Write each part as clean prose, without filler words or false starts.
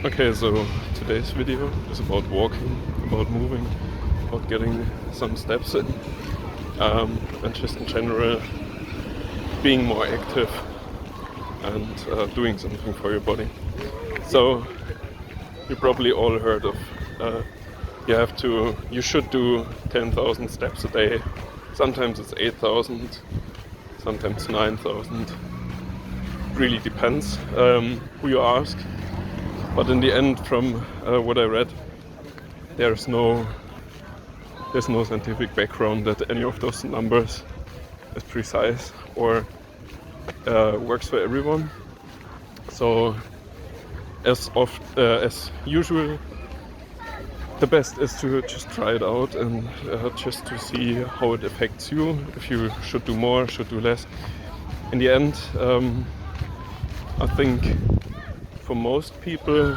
Okay, so today's video is about walking, about moving, about getting some steps in, and just in general being more active and doing something for your body. So you probably all heard of you should do 10,000 steps a day. Sometimes it's 8,000, sometimes 9,000. Really depends who you ask. But in the end, from what I read, there's no scientific background that any of those numbers is precise or works for everyone. So as usual, the best is to just try it out and just to see how it affects you. If you should do more, should do less. In the end, I think for most people,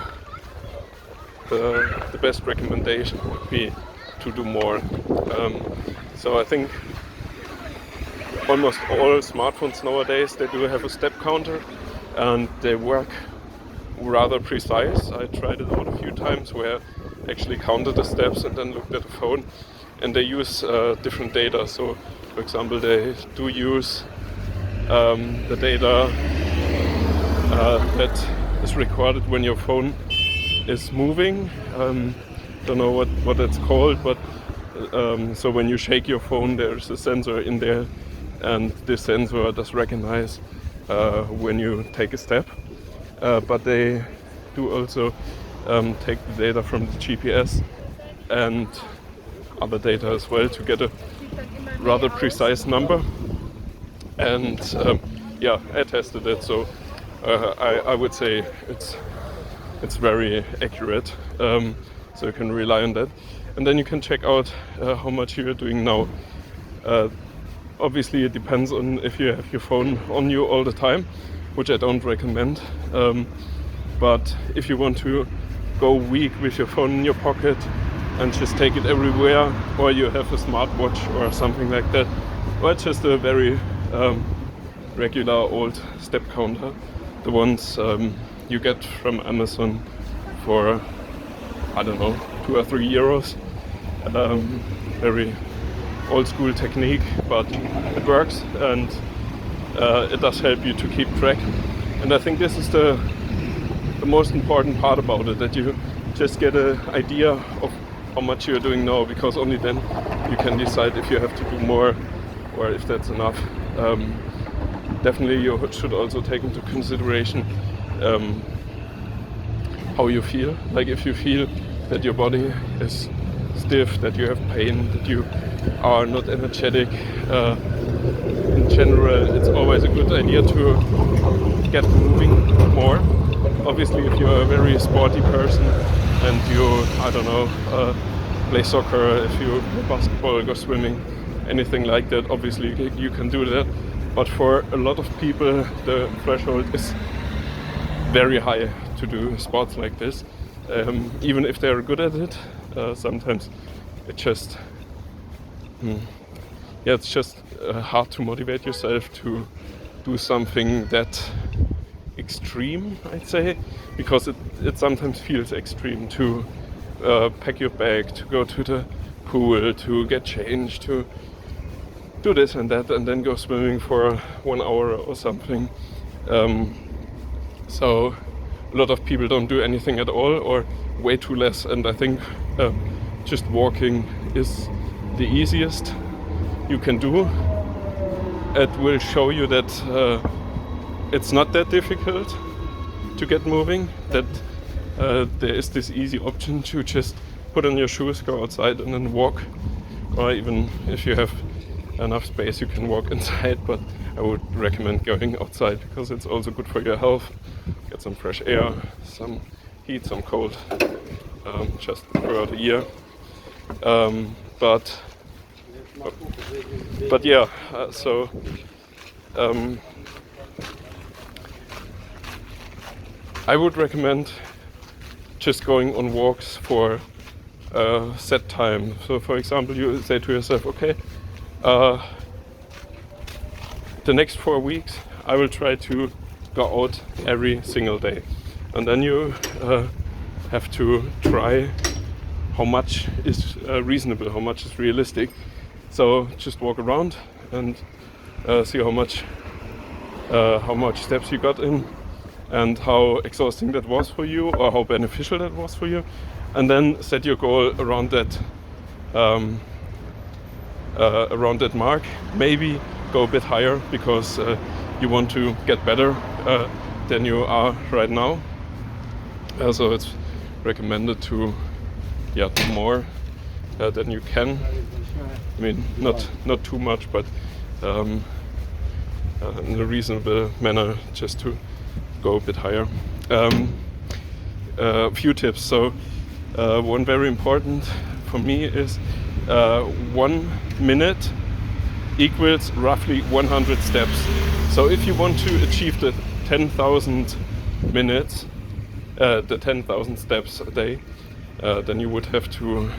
the best recommendation would be to do more. So I think almost all smartphones nowadays, they do have a step counter and they work rather precise. I tried it out a few times where I actually counted the steps and then looked at the phone, and they use different data. So for example, they do use the data that is recorded when your phone is moving. Don't know what it's called, but so when you shake your phone, there's a sensor in there, and this sensor does recognize when you take a step. But they do also take the data from the GPS and other data as well to get a rather precise number. And I tested it, so I would say it's very accurate, so you can rely on that. And then you can check out how much you're doing now. Obviously it depends on if you have your phone on you all the time, which I don't recommend. But if you want to go a week with your phone in your pocket and just take it everywhere, or you have a smartwatch or something like that, or just a very regular old step counter, the ones you get from Amazon for, I don't know, 2 or 3 euros. Very old school technique, but it works, and it does help you to keep track. And I think this is the most important part about it, that you just get an idea of how much you're doing now, because only then you can decide if you have to do more or if that's enough. Definitely you should also take into consideration how you feel. Like if you feel that your body is stiff, that you have pain, that you are not energetic, in general it's always a good idea to get moving more. Obviously if you're a very sporty person and you, I don't know, play soccer, if you play basketball, go swimming, anything like that, obviously you can do that. But for a lot of people the threshold is very high to do sports like this. Even if they're good at it, sometimes it just it's just hard to motivate yourself to do something that extreme, I'd say, because it sometimes feels extreme to pack your bag, to go to the pool, to get changed, to do this and that, and then go swimming for 1 hour or something. So a lot of people don't do anything at all, or way too less, and I think just walking is the easiest you can do. It will show you that it's not that difficult to get moving, that there is this easy option to just put on your shoes, go outside and then walk, or even if you have enough space you can walk inside, but I would recommend going outside because it's also good for your health. Get some fresh air, some heat, some cold, just throughout the year. But yeah, so I would recommend just going on walks for a set time. So for example, you say to yourself, okay, the next 4 weeks I will try to go out every single day, and then you have to try how much is reasonable, how much is realistic. So just walk around and see how much steps you got in, and how exhausting that was for you, or how beneficial that was for you, and then set your goal around that mark. Maybe go a bit higher because you want to get better than you are right now. So it's recommended to do more than you can. I mean, not too much, but in a reasonable manner, just to go a bit higher. A few tips. So one very important for me is 1 minute equals roughly 100 steps. So if you want to achieve the 10,000 minutes, the 10,000 steps a day, then you would have to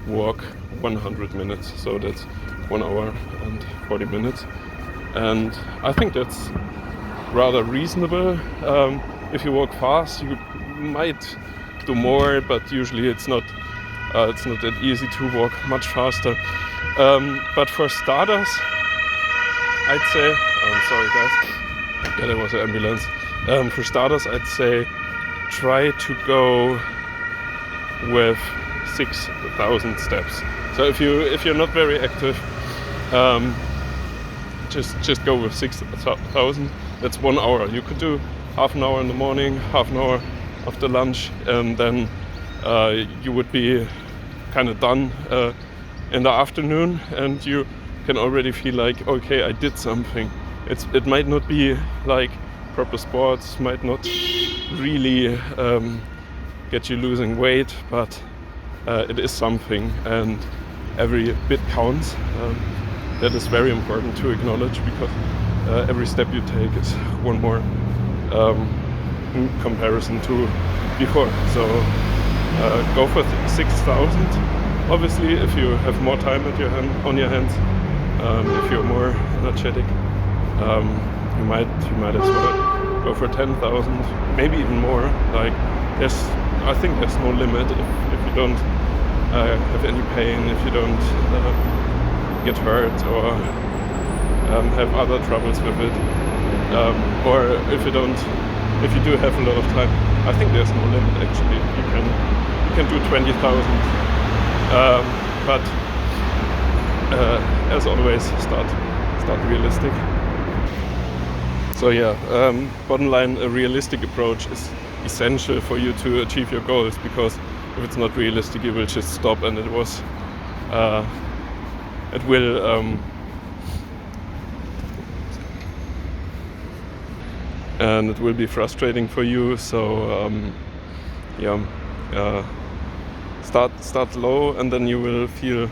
walk 100 minutes. So that's 1 hour and 40 minutes. And I think that's rather reasonable. If you walk fast, you might do more, but usually it's not that easy to walk much faster. But for starters, I'd say, sorry guys, yeah, there was an ambulance. For starters, I'd say try to go with 6,000 steps. So if you're not very active, just go with 6,000. That's 1 hour. You could do half an hour in the morning, half an hour after lunch, and then you would be kind of done in the afternoon, and you can already feel like, okay, I did something. It might not be like proper sports, might not really get you losing weight, but it is something, and every bit counts. That is very important to acknowledge, because every step you take is one more in comparison to before. So go for 6,000. Obviously, if you have more time on your hands, if you're more energetic, you might as well go for 10,000, maybe even more. Like I think there's no limit if you don't have any pain, if you don't get hurt or have other troubles with it, or if you do have a lot of time. I think there's no limit actually. You can do 20,000, but as always, start realistic. So yeah, bottom line, a realistic approach is essential for you to achieve your goals, because if it's not realistic, you will just stop, and it will and it will be frustrating for you. So start low, and then you will feel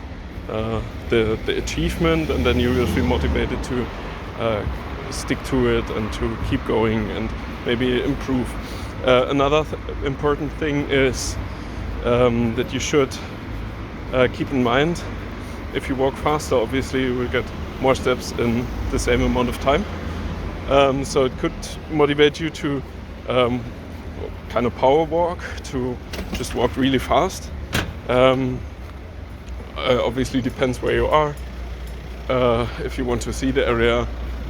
the achievement, and then you will feel motivated to stick to it and to keep going and maybe improve. Another important thing is that you should keep in mind, if you walk faster, obviously you will get more steps in the same amount of time. So it could motivate you to kind of power walk, to just walk really fast. Obviously depends where you are. If you want to see the area,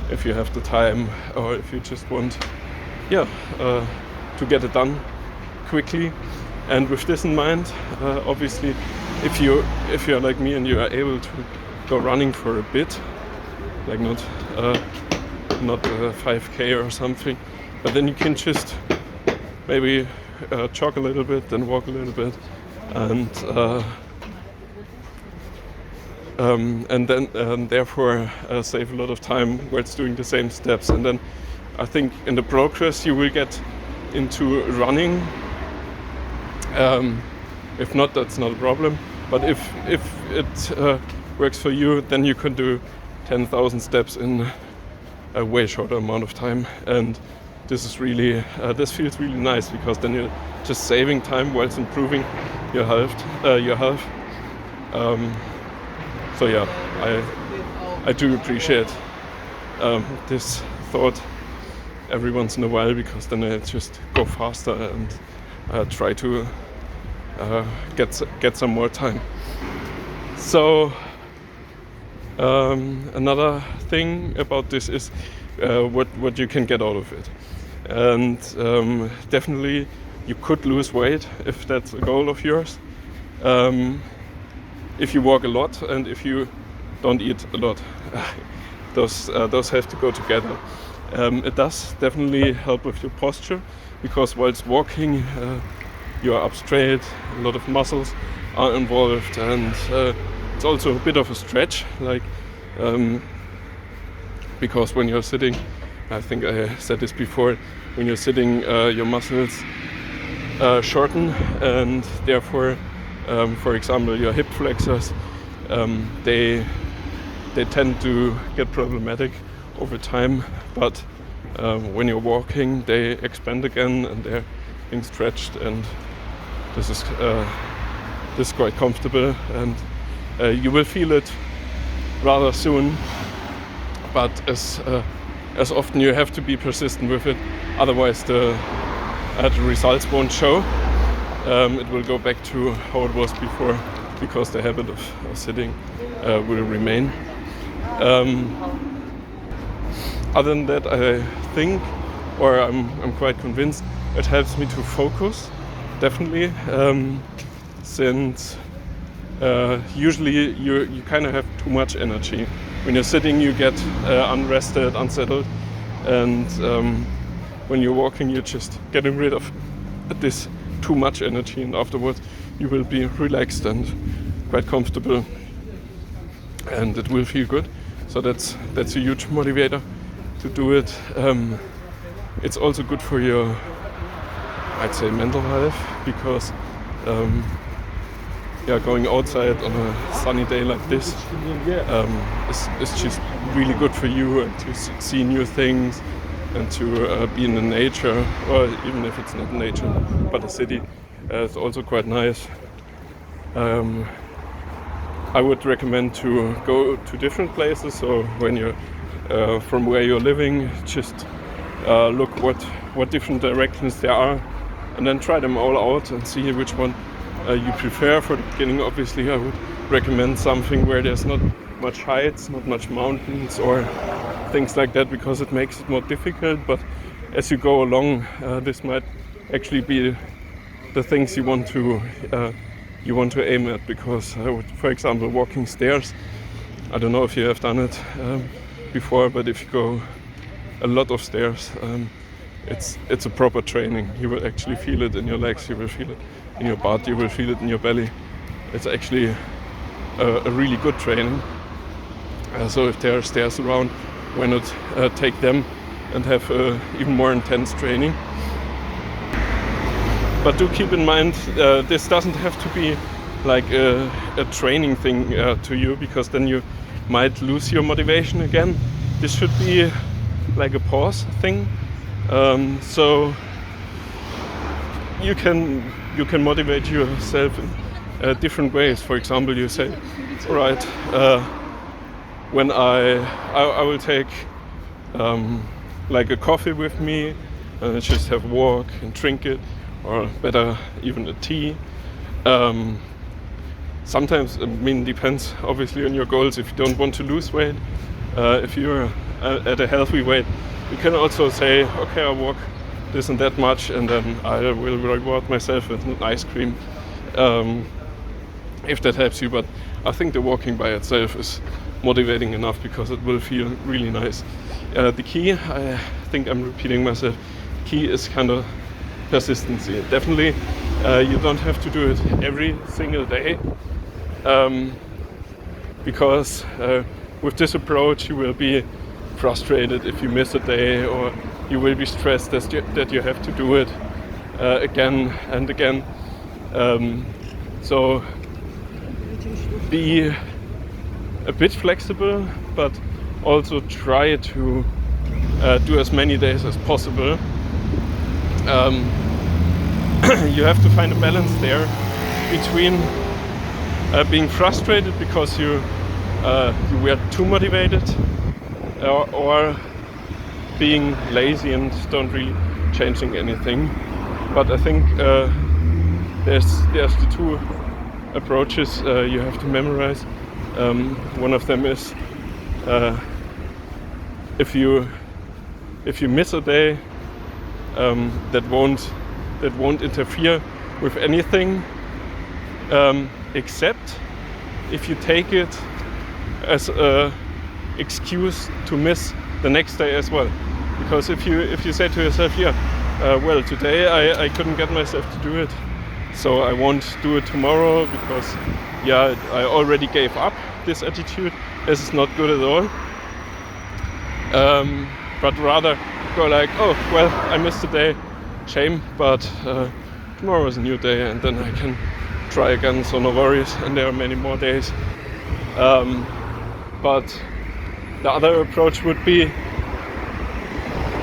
if you have the time, or if you just want to get it done quickly. And with this in mind, obviously if you're like me and you are able to go running for a bit, like not 5k or something, but then you can just maybe jog a little bit, then walk a little bit, and then therefore save a lot of time where it's doing the same steps. And then I think in the progress you will get into running. If not, that's not a problem. But if it works for you, then you can do 10,000 steps in a way shorter amount of time. And this is really this feels really nice, because then you're just saving time whilst improving your health. So yeah, I do appreciate this thought every once in a while, because then I just go faster and try to get some more time. So another thing about this is what you can get out of it, and definitely you could lose weight if that's a goal of yours. If you walk a lot and if you don't eat a lot, those have to go together. It does definitely help with your posture, because whilst walking you are up straight, a lot of muscles are involved, and it's also a bit of a stretch, like because when you're sitting, I think I said this before, when you're sitting your muscles shorten, and therefore for example your hip flexors, they tend to get problematic over time, but when you're walking they expand again and they're being stretched, and this is quite comfortable, and you will feel it rather soon, but as often you have to be persistent with it, otherwise the results won't show. It will go back to how it was before, because the habit of sitting will remain. Other than that, I think, or I'm quite convinced, it helps me to focus, definitely, since usually you kind of have too much energy. When you're sitting you get unrested, unsettled, and when you're walking you're just getting rid of this too much energy, and afterwards you will be relaxed and quite comfortable, and it will feel good. So that's a huge motivator to do it. It's also good for your, I'd say, mental health, because going outside on a sunny day like this is just really good for you, and to see new things, and to be in the nature, or even if it's not nature but a city, it's also quite nice. I would recommend to go to different places, so when you're from where you're living, just look what different directions there are, and then try them all out and see which one you prefer. For the beginning, obviously I would recommend something where there's not much heights, not much mountains or things like that, because it makes it more difficult. But as you go along, this might actually be the things you want to aim at, because for example, walking stairs, I don't know if you have done it before, but if you go a lot of stairs, it's a proper training. You will actually feel it in your legs, you will feel it in your butt, you will feel it in your belly. It's actually a really good training. So if there are stairs around, why not take them and have even more intense training. But do keep in mind, this doesn't have to be like a training thing to you, because then you might lose your motivation again. This should be like a pause thing. So you can motivate yourself in different ways. For example, you say, all right, when I will take like a coffee with me, and just have a walk and drink it, or better even a tea. Sometimes, depends obviously on your goals. If you don't want to lose weight, if you're at a healthy weight, you can also say, okay, I'll walk this and that much, and then I will reward myself with an ice cream, if that helps you. But I think the walking by itself is motivating enough, because it will feel really nice. The key, I think I'm repeating myself, key is kind of persistency. Definitely, you don't have to do it every single day, because with this approach you will be frustrated if you miss a day, or you will be stressed that you have to do it again and again. So be a bit flexible, but also try to do as many days as possible. You have to find a balance there between being frustrated because you were too motivated, or being lazy and don't really changing anything. but I think there's the two approaches you have to memorize. One of them is if you miss a day, that won't interfere with anything, except if you take it as a excuse to miss the next day as well. Because if you say to yourself, well, today I couldn't get myself to do it, so I won't do it tomorrow because I already gave up this attitude. This is not good at all. But rather go like, oh well, I missed a day, shame, but tomorrow is a new day and then I can try again, so no worries, and there are many more days. But the other approach would be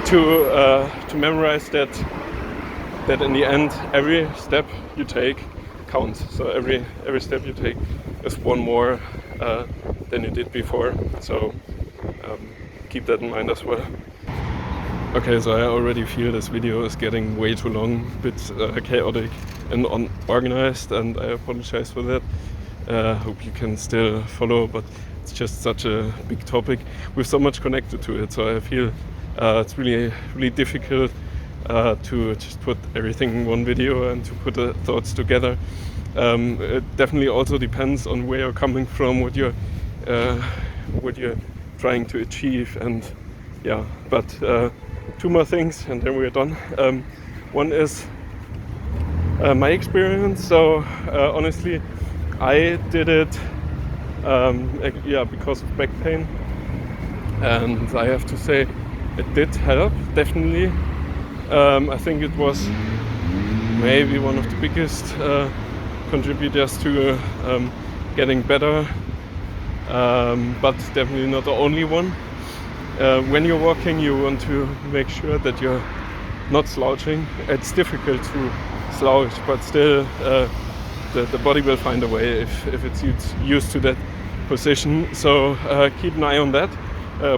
to memorize that in the end every step you take counts. So every step you take is one more than you did before. So keep that in mind as well. Okay, so I already feel this video is getting way too long, a bit chaotic and unorganized, and I apologize for that. Hope you can still follow, but it's just such a big topic with so much connected to it. So I feel it's really difficult to just put everything in one video and to put the thoughts together. It definitely also depends on where you're coming from, what you're trying to achieve, and but two more things and then we're done. One is my experience. So honestly, I did it because of back pain, and I have to say it did help, definitely. I think it was maybe one of the biggest contributors to getting better, but definitely not the only one. When you're walking, you want to make sure that you're not slouching. It's difficult to slouch, but still the body will find a way if it's used to that position. So keep an eye on that.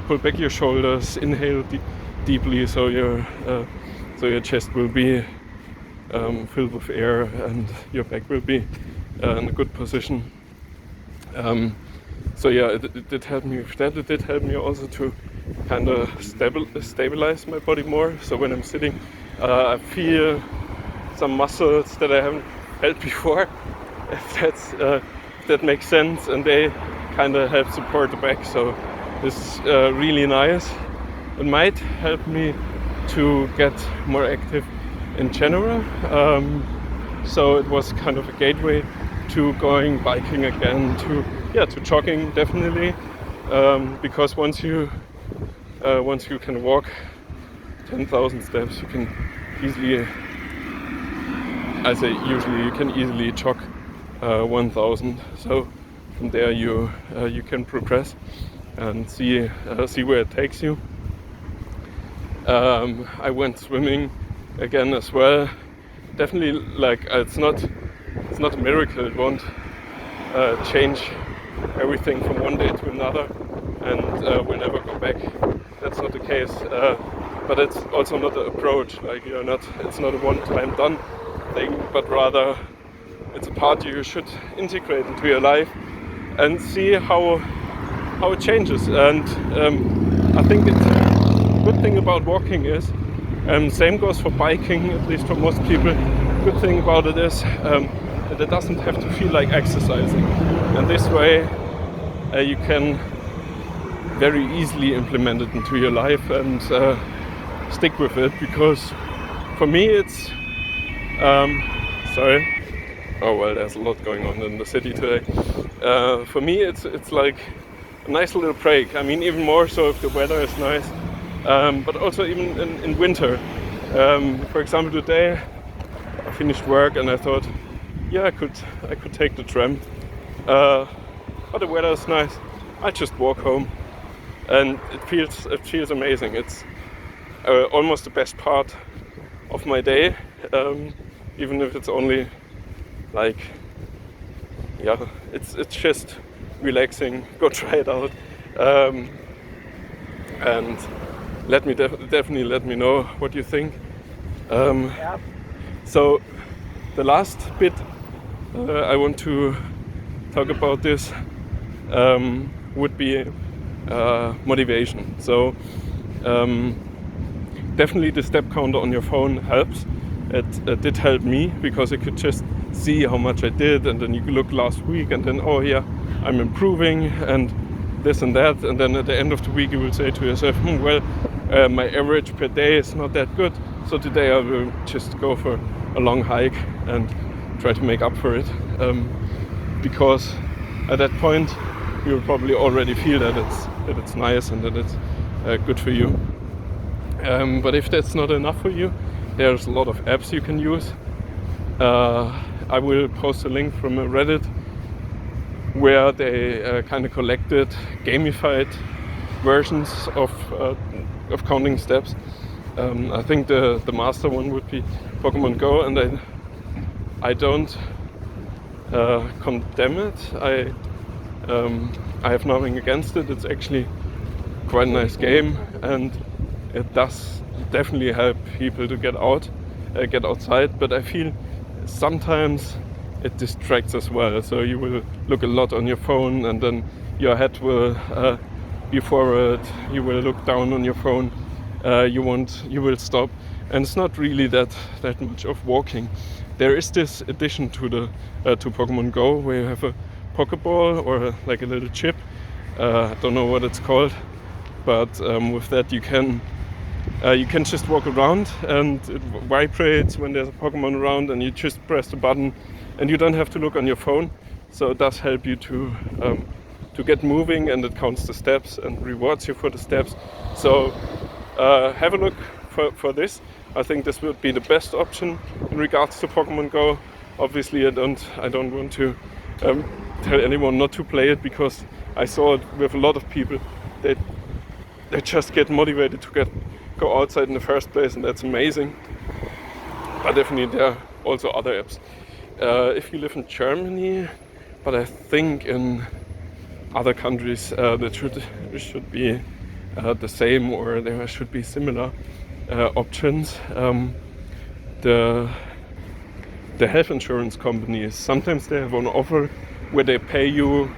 Pull back your shoulders, inhale deeply, so your chest will be filled with air and your back will be in a good position. So it did help me with that. It did help me also to kind of stabilize my body more. So when I'm sitting, I feel some muscles that I haven't felt before, if that makes sense, and they kind of help support the back. So this is really nice. It might help me to get more active in general. So it was kind of a gateway to going biking again, to jogging, definitely, because once you can walk 10,000 steps, you can easily, you can easily jog 1,000. So from there you can progress and see where it takes you. I went swimming again as well. Definitely, like, it's not a miracle. It won't change everything from one day to another, and we'll never go back. That's not the case. But it's also not the approach. Like, it's not a one-time done thing, but rather it's a part you should integrate into your life and see how it changes. And I think the good thing about walking is, same goes for biking, at least for most people. Good thing about it is that it doesn't have to feel like exercising, and this way you can very easily implement it into your life and stick with it. Because for me it's there's a lot going on in the city today. For me it's like a nice little break. I mean, even more so if the weather is nice, but also even in winter. For example, today I finished work and I thought, I could take the tram, but the weather is nice. I just walk home, and it feels amazing. It's almost the best part of my day, even if it's only like, it's just relaxing. Go try it out, and definitely let me know what you think. So the last bit I want to talk about this would be motivation. So definitely the step counter on your phone helps. It did help me because I could just see how much I did, and then you look last week and then, oh yeah, I'm improving and this and that, and then at the end of the week you will say to yourself, well, my average per day is not that good, so today I will just go for a long hike and try to make up for it, because at that point you will probably already feel that it's nice and that it's good for you. But if that's not enough for you, there's a lot of apps you can use. I will post a link from a Reddit where they kind of collected gamified versions of counting steps. I think the master one would be Pokemon Go, and I don't condemn it. I have nothing against it. It's actually quite a nice game, and it does definitely help people to get outside. But I feel sometimes it distracts as well. So you will look a lot on your phone, and then your head will be forward. You will look down on your phone. You will stop, and it's not really that much of walking. There is this addition to to Pokemon Go where you have a Pokeball or like a little chip. I don't know what it's called, but with that you can just walk around, and it vibrates when there's a Pokemon around, and you just press the button, and you don't have to look on your phone. So it does help you to get moving, and it counts the steps and rewards you for the steps. So have a look for this. I think this would be the best option in regards to Pokemon Go. Obviously, I don't want to tell anyone not to play it, because I saw it with a lot of people. They just get motivated to go outside in the first place, and that's amazing. But definitely there are also other apps. If you live in Germany, but I think in other countries that should be the same, or there should be similar options. The health insurance companies, sometimes they have an offer where they pay you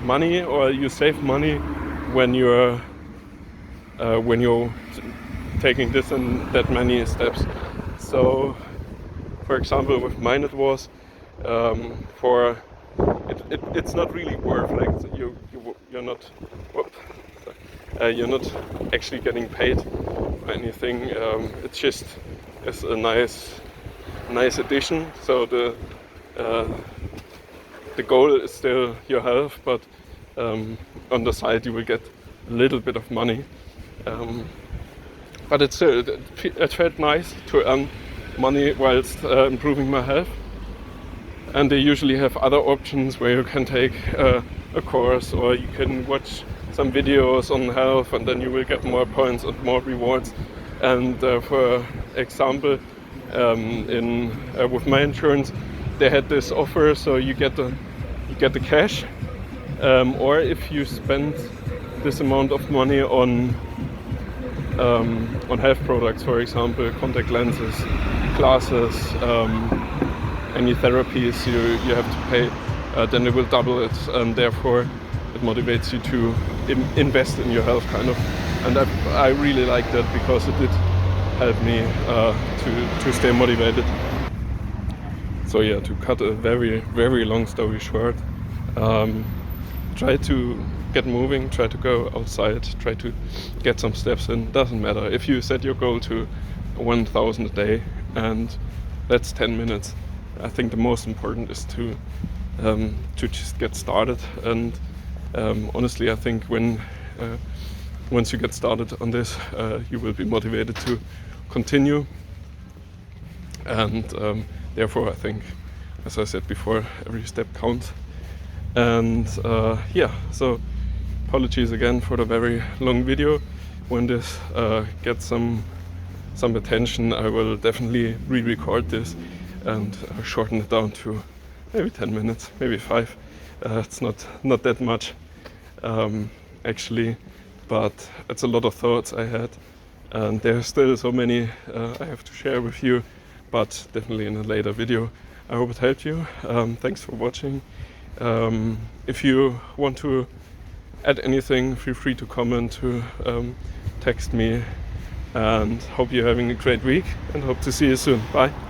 money, or you save money when you're taking this and that many steps. So for example, with mine it was it's not really worth, like you're not actually getting paid for anything. It's a nice addition. So the goal is still your health, but on the side you will get a little bit of money. But it felt nice to earn money whilst improving my health. And they usually have other options where you can take a course, or you can watch some videos on health, and then you will get more points and more rewards. And for example, with my insurance, they had this offer, so you get the cash, or if you spend this amount of money on health products, for example, contact lenses, glasses, any therapies you have to pay, then it will double it, and therefore it motivates you to invest in your health, kind of. And I really like that, because it did help me to stay motivated. So yeah, to cut a very, very long story short, try to get moving, try to go outside, try to get some steps in. Doesn't matter if you set your goal to 1,000 a day, and that's 10 minutes. I think the most important is to just get started. And honestly, I think once you get started on this, you will be motivated to continue. And therefore, I think, as I said before, every step counts. And yeah, so apologies again for the very long video. When this gets some attention, I will definitely re-record this and shorten it down to maybe 10 minutes, maybe 5. It's not that much actually, but it's a lot of thoughts I had, and there are still so many I have to share with you. but definitely in a later video. I hope it helped you. Thanks for watching. If you want to add anything, feel free to comment, to text me, and hope you're having a great week and hope to see you soon. Bye.